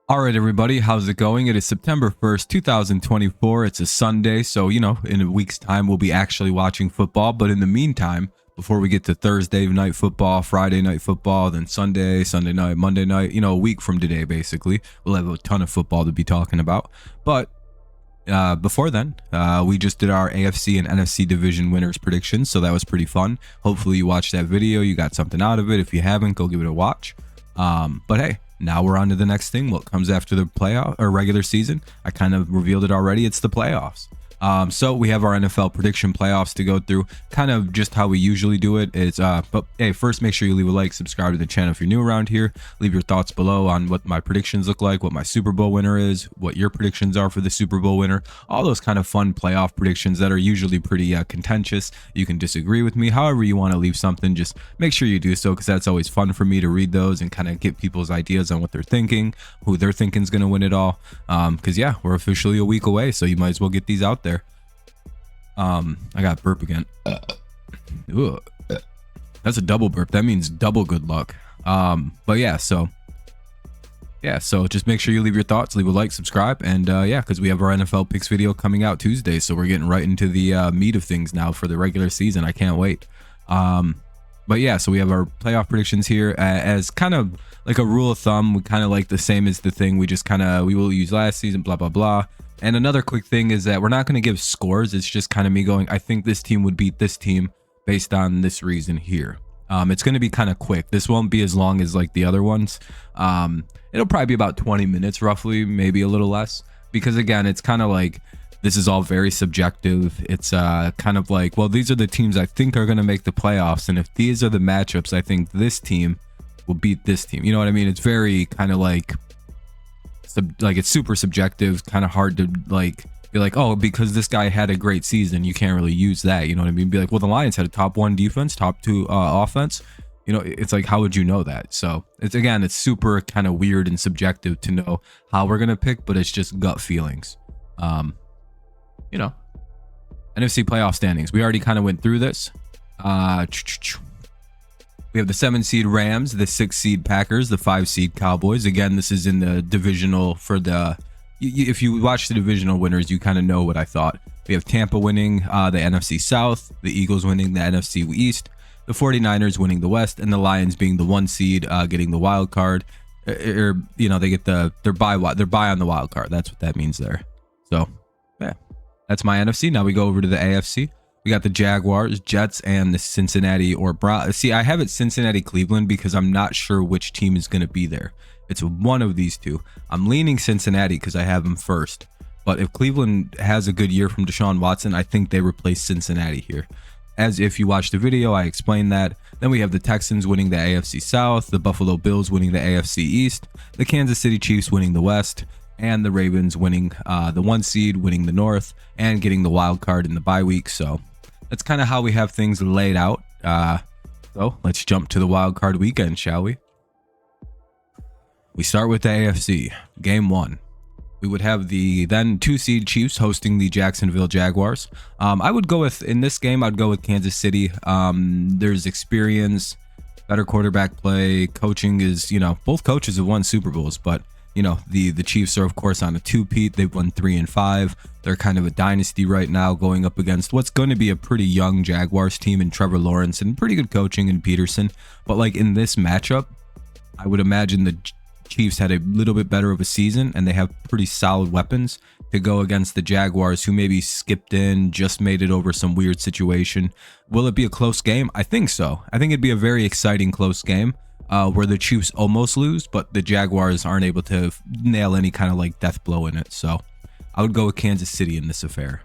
All right, everybody, how's it going? It is September 1st, 2024. It's a Sunday, so, in a week's time, we'll be actually watching football. But in the meantime, before we get to Thursday night football, Friday night football, then Sunday night, Monday night, a week from today, basically, we'll have a ton of football to be talking about. But before then, we just did our AFC and NFC division winners predictions, so that was pretty fun. Hopefully you watched that video, you got something out of it. If you haven't, go give it a watch. But hey, now we're on to the next thing. What comes after the playoff or regular season? I kind of revealed it already. It's the playoffs. So we have our NFL prediction playoffs to go through, kind of just how we usually do it. But hey, first make sure you leave a like, subscribe to the channel if you're new around here. Leave your thoughts below on what my predictions look like, what my Super Bowl winner is, what your predictions are for the Super Bowl winner, all those kind of fun playoff predictions that are usually pretty contentious. You can disagree with me, however you want to leave something, just make sure you do so, because that's always fun for me to read those and kind of get people's ideas on what they're thinking, who they're thinking is going to win it all. Because yeah, we're officially a week away, so you might as well get these out there. I got burp again. That's a double burp. That means double good luck. But yeah, so just make sure you leave your thoughts, leave a like, subscribe, and yeah, because we have our NFL picks video coming out Tuesday, so we're getting right into the meat of things now for the regular season. I can't wait. But yeah, so we have our playoff predictions here as kind of like a rule of thumb. We kind of like the same as the thing we will use last season, blah blah blah. And another quick thing is that we're not going to give scores. It's just kind of me going, I think this team would beat this team based on this reason here. It's going to be kind of quick. This won't be as long as like the other ones. It'll probably be about 20 minutes roughly, maybe a little less, because again, it's kind of like this is all very subjective. It's kind of like, well, these are the teams I think are going to make the playoffs, and if these are the matchups, I think this team will beat this team. You know what I mean? It's very kind of like it's super subjective, kind of hard to like be like, oh, because this guy had a great season, you can't really use that. You know what I mean? Be like, well, the Lions had a top 1 defense, top 2 offense. It's like, how would you know that? So it's super kind of weird and subjective to know how we're gonna pick, but it's just gut feelings. NFC playoff standings, we already kind of went through this. We have the 7 seed Rams, the 6 seed Packers, the 5 seed Cowboys. Again, this is in the divisional for the, if you watch the divisional winners, you kind of know what I thought. We have Tampa winning the NFC South, the Eagles winning the NFC East, the 49ers winning the West, and the Lions being the 1 seed, getting the wild card. They get their bye on the wild card. That's what that means there. So yeah, that's my NFC. Now we go over to the AFC. We got the Jaguars, Jets, and the Cincinnati See, I have it Cincinnati, Cleveland because I'm not sure which team is going to be there. It's one of these two. I'm leaning Cincinnati because I have them first. But if Cleveland has a good year from Deshaun Watson, I think they replace Cincinnati here. As if you watch the video, I explained that. Then we have the Texans winning the AFC South, the Buffalo Bills winning the AFC East, the Kansas City Chiefs winning the West, and the Ravens winning the 1 seed, winning the North, and getting the wild card in the bye week. So that's kind of how we have things laid out. So let's jump to the wild card weekend, shall we? We start with the AFC. Game 1. We would have the then 2 seed Chiefs hosting the Jacksonville Jaguars. I would go with, in this game, I'd go with Kansas City. There's experience, better quarterback play. Coaching is, both coaches have won Super Bowls, but the Chiefs are of course on a 2-peat. They've won 3 and 5. They're kind of a dynasty right now, going up against what's going to be a pretty young Jaguars team in Trevor Lawrence and pretty good coaching in Peterson. But like in this matchup, I would imagine the Chiefs had a little bit better of a season and they have pretty solid weapons to go against the Jaguars, who maybe skipped in, just made it over some weird situation. Will it be a close game? I think so. I think it'd be a very exciting close game. Where the Chiefs almost lose, but the Jaguars aren't able to nail any kind of like death blow in it. So I would go with Kansas City in this affair.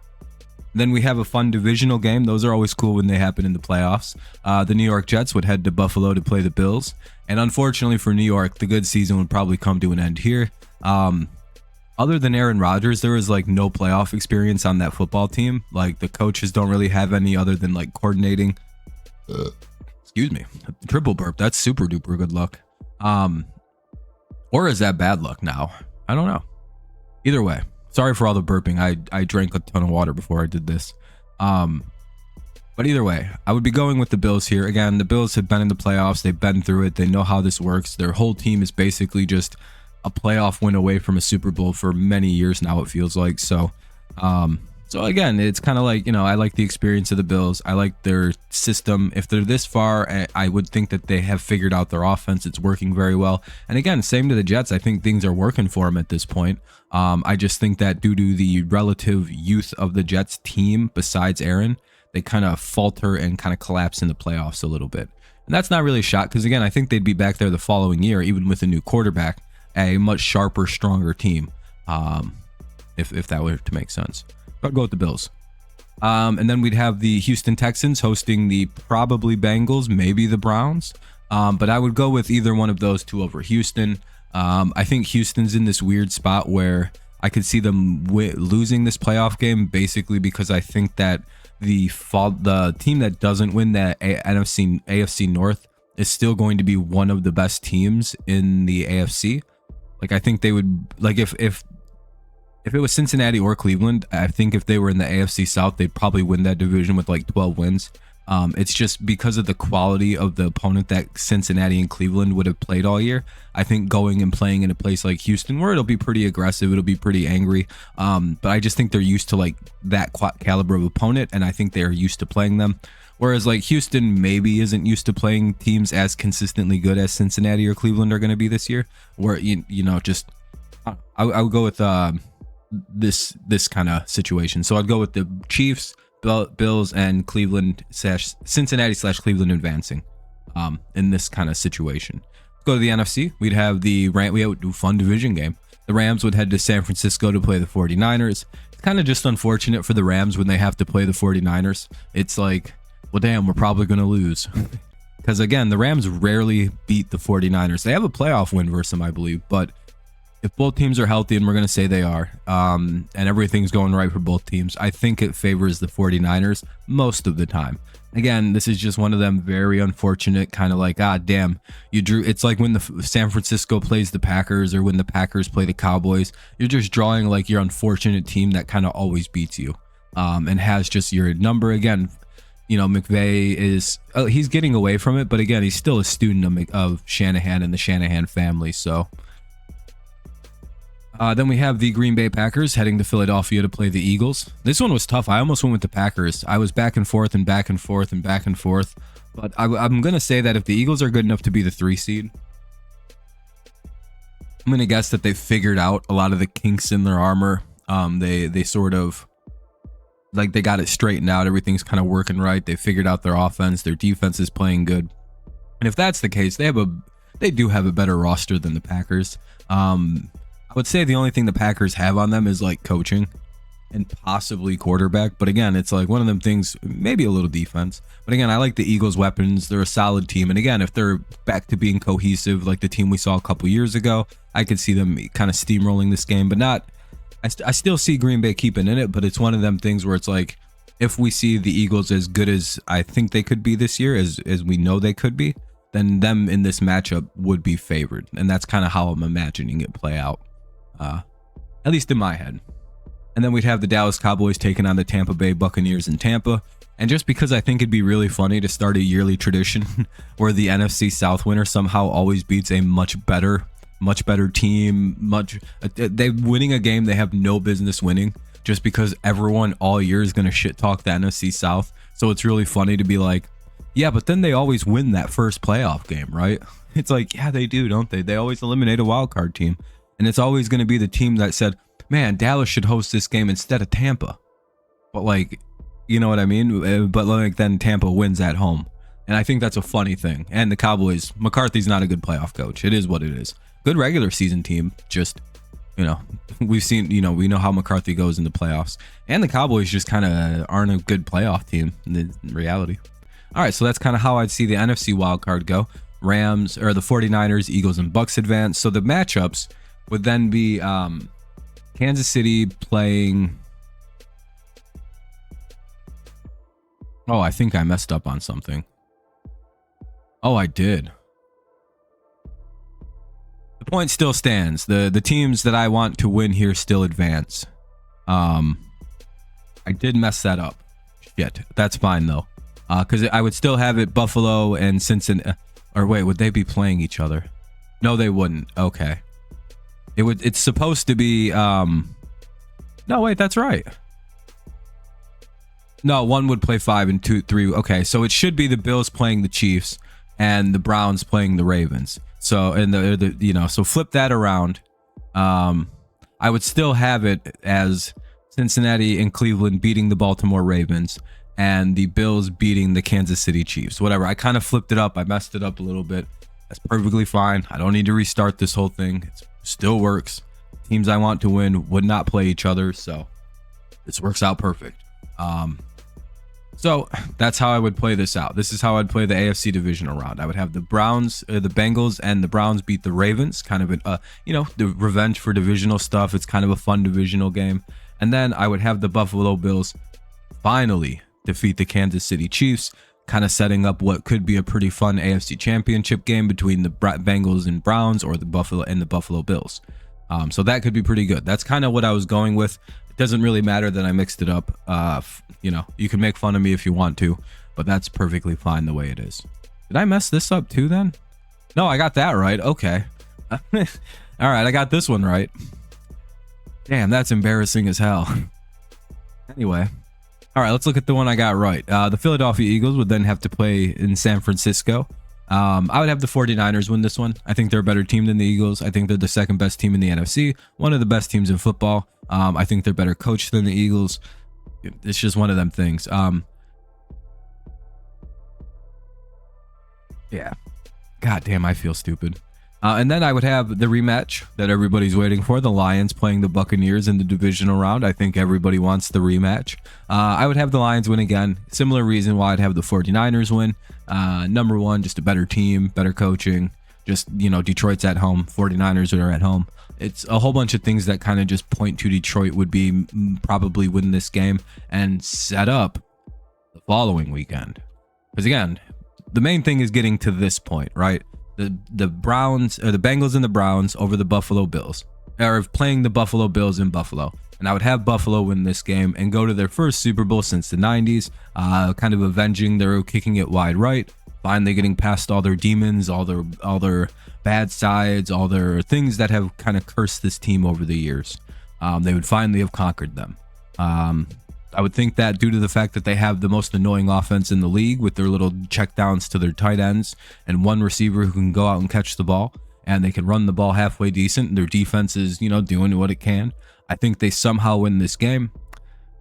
Then we have a fun divisional game. Those are always cool when they happen in the playoffs. The New York Jets would head to Buffalo to play the Bills. And unfortunately for New York, the good season would probably come to an end here. Other than Aaron Rodgers, there is like no playoff experience on that football team. Like the coaches don't really have any other than like coordinating. Excuse me, triple burp. That's super duper good luck. Or is that bad luck now? I don't know. Either way, sorry for all the burping. I drank a ton of water before I did this. But either way, I would be going with the Bills here. Again, the Bills have been in the playoffs. They've been through it. They know how this works. Their whole team is basically just a playoff win away from a Super Bowl for many years now, it feels like. So again, it's kind of like, I like the experience of the Bills. I like their system. If they're this far, I would think that they have figured out their offense. It's working very well. And again, same to the Jets. I think things are working for them at this point. I just think that due to the relative youth of the Jets team, besides Aaron, they kind of falter and kind of collapse in the playoffs a little bit. And that's not really a shock because, again, I think they'd be back there the following year, even with a new quarterback, a much sharper, stronger team, if that were to make sense. I'll go with the Bills. And then we'd have the Houston Texans hosting the probably Bengals, maybe the Browns. But I would go with either one of those two over Houston. I think Houston's in this weird spot where I could see them losing this playoff game basically because I think that the team that doesn't win that AFC North is still going to be one of the best teams in the AFC. Like I think they would, like if it was Cincinnati or Cleveland, I think if they were in the AFC South, they'd probably win that division with like 12 wins. It's just because of the quality of the opponent that Cincinnati and Cleveland would have played all year. I think going and playing in a place like Houston, where it'll be pretty aggressive, it'll be pretty angry. But I just think they're used to like that caliber of opponent, and I think they're used to playing them. Whereas like Houston maybe isn't used to playing teams as consistently good as Cincinnati or Cleveland are going to be this year. Where I would go with this kind of situation. So I'd go with the Chiefs, Bills, and Cincinnati/Cleveland advancing in this kind of situation. Go to the NFC. We have a fun division game. The Rams would head to San Francisco to play the 49ers. It's kind of just unfortunate for the Rams when they have to play the 49ers. It's like, well, damn, we're probably going to lose. Because again, the Rams rarely beat the 49ers. They have a playoff win versus them, I believe, but if both teams are healthy, and we're going to say they are, and everything's going right for both teams, I think it favors the 49ers most of the time. Again, this is just one of them very unfortunate kind of like, damn, you drew. It's like when the San Francisco plays the Packers or when the Packers play the Cowboys. You're just drawing like your unfortunate team that kind of always beats you and has just your number. Again, McVay is, he's getting away from it, but again, he's still a student of Shanahan and the Shanahan family, so... Then we have the Green Bay Packers heading to Philadelphia to play the Eagles. This one was tough. I almost went with the Packers. I was back and forth and back and forth and back and forth. But I'm going to say that if the Eagles are good enough to be the 3 seed, I'm going to guess that they figured out a lot of the kinks in their armor. They sort of, like, they got it straightened out. Everything's kind of working right. They figured out their offense. Their defense is playing good. And if that's the case, they do have a better roster than the Packers. I would say the only thing the Packers have on them is like coaching and possibly quarterback. But again, it's like one of them things, maybe a little defense. But again, I like the Eagles' weapons. They're a solid team. And again, if they're back to being cohesive like the team we saw a couple years ago, I could see them kind of steamrolling this game. But not, I still see Green Bay keeping in it. But it's one of them things where it's like, if we see the Eagles as good as I think they could be this year, as we know they could be, then them in this matchup would be favored. And that's kind of how I'm imagining it play out. At least in my head. And then we'd have the Dallas Cowboys taking on the Tampa Bay Buccaneers in Tampa. And just because I think it'd be really funny to start a yearly tradition where the NFC South winner somehow always beats a much better team, they winning a game they have no business winning, just because everyone all year is going to shit talk the NFC South. So it's really funny to be like, yeah, but then they always win that first playoff game, right? It's like, yeah, they do, don't they? They always eliminate a wildcard team. And it's always going to be the team that said, man, Dallas should host this game instead of Tampa. But like, you know what I mean? But like then Tampa wins at home. And I think that's a funny thing. And the Cowboys, McCarthy's not a good playoff coach. It is what it is. Good regular season team. Just, we've seen, we know how McCarthy goes in the playoffs. And the Cowboys just kind of aren't a good playoff team in reality. All right, so that's kind of how I'd see the NFC wildcard go. Rams, or the 49ers, Eagles, and Bucks advance. So the matchups would then be Kansas City playing... Oh, I think I messed up on something. Oh, I did. The point still stands. The teams that I want to win here still advance. I did mess that up. Shit. That's fine, though. Because I would still have it Buffalo and Cincinnati. Or wait, would they be playing each other? No, they wouldn't. Okay. It's supposed to be. No, wait, that's right. No, one would play 5 and 2, 3. Okay, so it should be the Bills playing the Chiefs and the Browns playing the Ravens. So so flip that around. I would still have it as Cincinnati and Cleveland beating the Baltimore Ravens and the Bills beating the Kansas City Chiefs. Whatever. I kind of flipped it up. I messed it up a little bit. That's perfectly fine. I don't need to restart this whole thing. It still works. Teams I want to win would not play each other, so this works out perfect. So that's how I would play this out. This is how I'd play the AFC divisional round. I would have the Bengals and the Browns beat the Ravens, kind of the revenge for divisional stuff. It's kind of a fun divisional game. And then I would have the Buffalo Bills finally defeat the Kansas City Chiefs, kind of setting up what could be a pretty fun AFC championship game between the Bengals and Browns, or the Buffalo Bills. So that could be pretty good. That's kind of what I was going with. It doesn't really matter that I mixed it up. You can make fun of me if you want to, but that's perfectly fine the way it is. Did I mess this up too then? No, I got that right. Okay. All right, I got this one right. Damn, that's embarrassing as hell. Anyway. All right, let's look at the one I got right. The Philadelphia Eagles would then have to play in San Francisco. I would have the 49ers win this one. I think they're a better team than the Eagles. I think they're the second best team in the NFC, one of the best teams in football. I think they're better coached than the Eagles. It's just one of them things. Yeah. God damn, I feel stupid. And then I would have the rematch that everybody's waiting for, the Lions playing the Buccaneers in the divisional round. I think everybody wants the rematch. I would have the Lions win again. Similar reason why I'd have the 49ers win. Number one, just a better team, better coaching. Just, Detroit's at home. 49ers are at home. It's a whole bunch of things that kind of just point to Detroit would be probably win this game and set up the following weekend. Because again, the main thing is getting to this point, right? The Browns, or the Bengals and the Browns over the Buffalo Bills, or playing the Buffalo Bills in Buffalo. And I would have Buffalo win this game and go to their first Super Bowl since the 90s, kind of avenging their kicking it wide right, finally getting past all their demons, all their bad sides, all their things that have kind of cursed this team over the years. They would finally have conquered them. I would think that due to the fact that they have the most annoying offense in the league with their little checkdowns to their tight ends and one receiver who can go out and catch the ball, and they can run the ball halfway decent, and their defense is, doing what it can. I think they somehow win this game.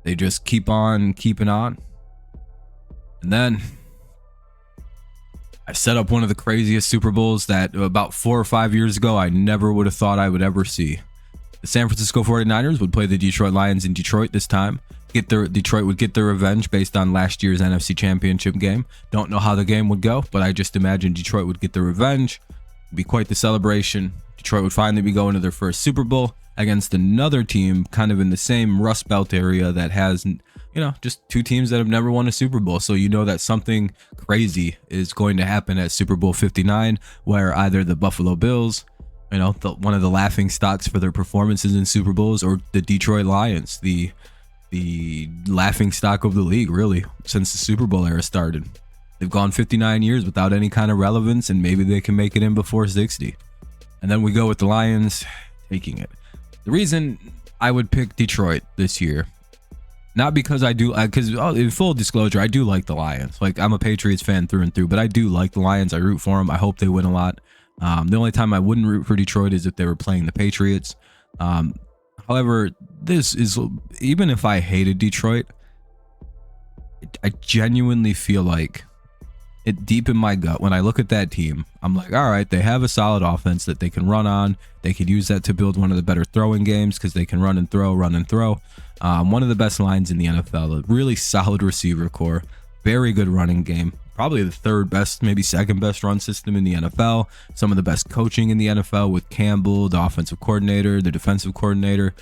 They just keep on keeping on. And then I set up one of the craziest Super Bowls that about 4 or 5 years ago I never would have thought I would ever see. The San Francisco 49ers would play the Detroit Lions in Detroit this time. Detroit would get their revenge based on last year's NFC Championship game. Don't know how the game would go, but I just imagine Detroit would get their revenge. It'd be quite the celebration. Detroit would finally be going to their first Super Bowl against another team kind of in the same Rust Belt area that has, just two teams that have never won a Super Bowl. So that something crazy is going to happen at Super Bowl 59, where either the Buffalo Bills, one of the laughing stocks for their performances in Super Bowls, or the Detroit Lions, the laughing stock of the league, really, since the Super Bowl era started. They've gone 59 years without any kind of relevance, and maybe they can make it in before 60. And then we go with the Lions taking it. The reason I would pick Detroit this year, not because because in full disclosure, I do like the Lions. Like, I'm a Patriots fan through and through, but I do like the Lions. I root for them. I hope they win a lot. The only time I wouldn't root for Detroit is if they were playing the Patriots. However, this is, even if I hated Detroit, I genuinely feel like it deep in my gut. When I look at that team, I'm like, all right, they have a solid offense that they can run on. They could use that to build one of the better throwing games because they can run and throw. One of the best lines in the NFL, a really solid receiver core, very good running game. Probably the third best, maybe second best run system in the NFL. Some of the best coaching in the NFL with Campbell, the offensive coordinator, the defensive coordinator.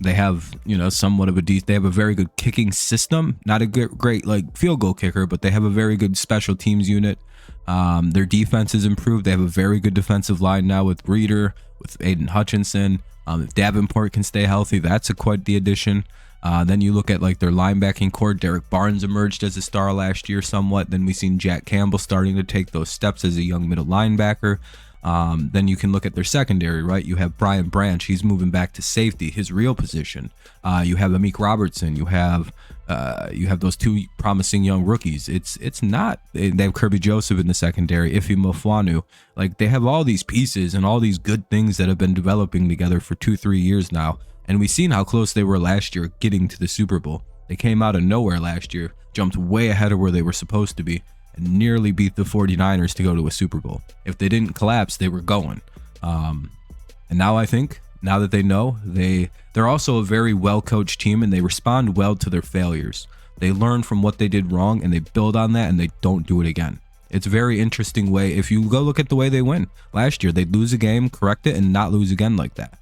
They have, somewhat of they have a very good kicking system. Not a great field goal kicker, but they have a very good special teams unit. Their defense is improved. They have a very good defensive line now with Reeder, with Aiden Hutchinson. If Davenport can stay healthy, that's quite the addition. Then you look at their linebacking core. Derek Barnes emerged as a star last year somewhat. Then we've seen Jack Campbell starting to take those steps as a young middle linebacker. Then you can look at their secondary, right? You have Brian Branch. He's moving back to safety, his real position. You have Amik Robertson. You have those two promising young rookies. It's not, they have Kirby Joseph in the secondary, Ife Mofwanu. Like, they have all these pieces and all these good things that have been developing together for 2-3 years now. And we've seen how close they were last year getting to the Super Bowl. They came out of nowhere last year, jumped way ahead of where they were supposed to be, and nearly beat the 49ers to go to a Super Bowl. If they didn't collapse, they were going. And now I think, now that they know, they're also a very well-coached team, and they respond well to their failures. They learn from what they did wrong, and they build on that, and they don't do it again. It's a very interesting way. If you go look at the way they win last year, they'd lose a game, correct it, and not lose again like that.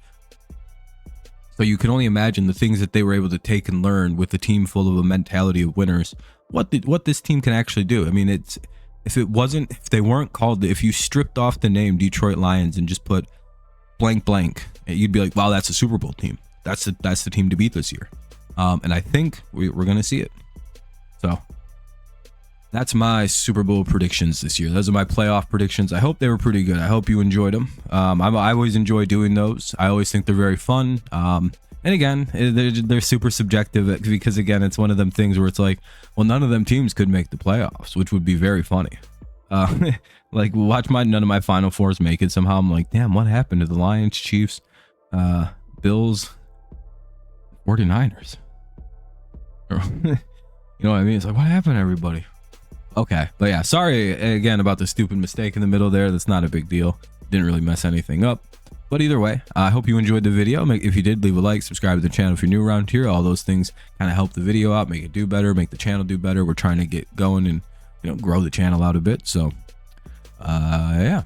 So you can only imagine the things that they were able to take and learn with a team full of a mentality of winners. What this team can actually do. I mean, if they weren't called, if you stripped off the name Detroit Lions and just put blank blank, you'd be like, wow, that's a Super Bowl team. That's the team to beat this year. And I think we're gonna see it. So that's my Super Bowl predictions this year. Those are my playoff predictions. I hope they were pretty good. I hope you enjoyed them. I always enjoy doing those. I always think they're very fun. And again, they're super subjective, because again, it's one of them things where it's like, well, none of them teams could make the playoffs, which would be very funny. Like, watch none of my Final Fours make it somehow. I'm like, damn, what happened to the Lions, Chiefs, Bills, 49ers? You know what I mean? It's like, what happened to everybody? Okay, but yeah, sorry again about the stupid mistake in the middle there. That's not a big deal. Didn't really mess anything up. But either way, I hope you enjoyed the video. If you did, leave a like, subscribe to the channel if you're new around here. All those things kind of help the video out, make it do better, make the channel do better. We're trying to get going and, you know, grow the channel out a bit. So, yeah.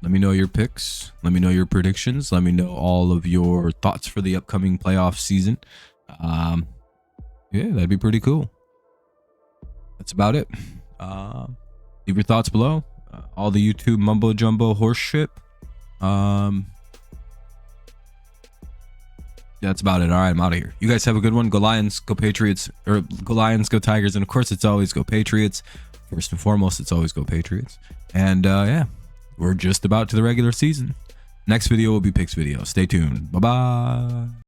Let me know your picks. Let me know your predictions. Let me know all of your thoughts for the upcoming playoff season. Yeah, that'd be pretty cool. That's about it. Leave your thoughts below. All the YouTube mumbo jumbo horse shit. That's about it. All right, I'm out of here. You guys have a good one. Go Lions, go Patriots, or go Lions, go Tigers, and of course, it's always go Patriots. First and foremost, it's always go Patriots. And yeah, we're just about to the regular season. Next video will be picks video. Stay tuned. Bye bye.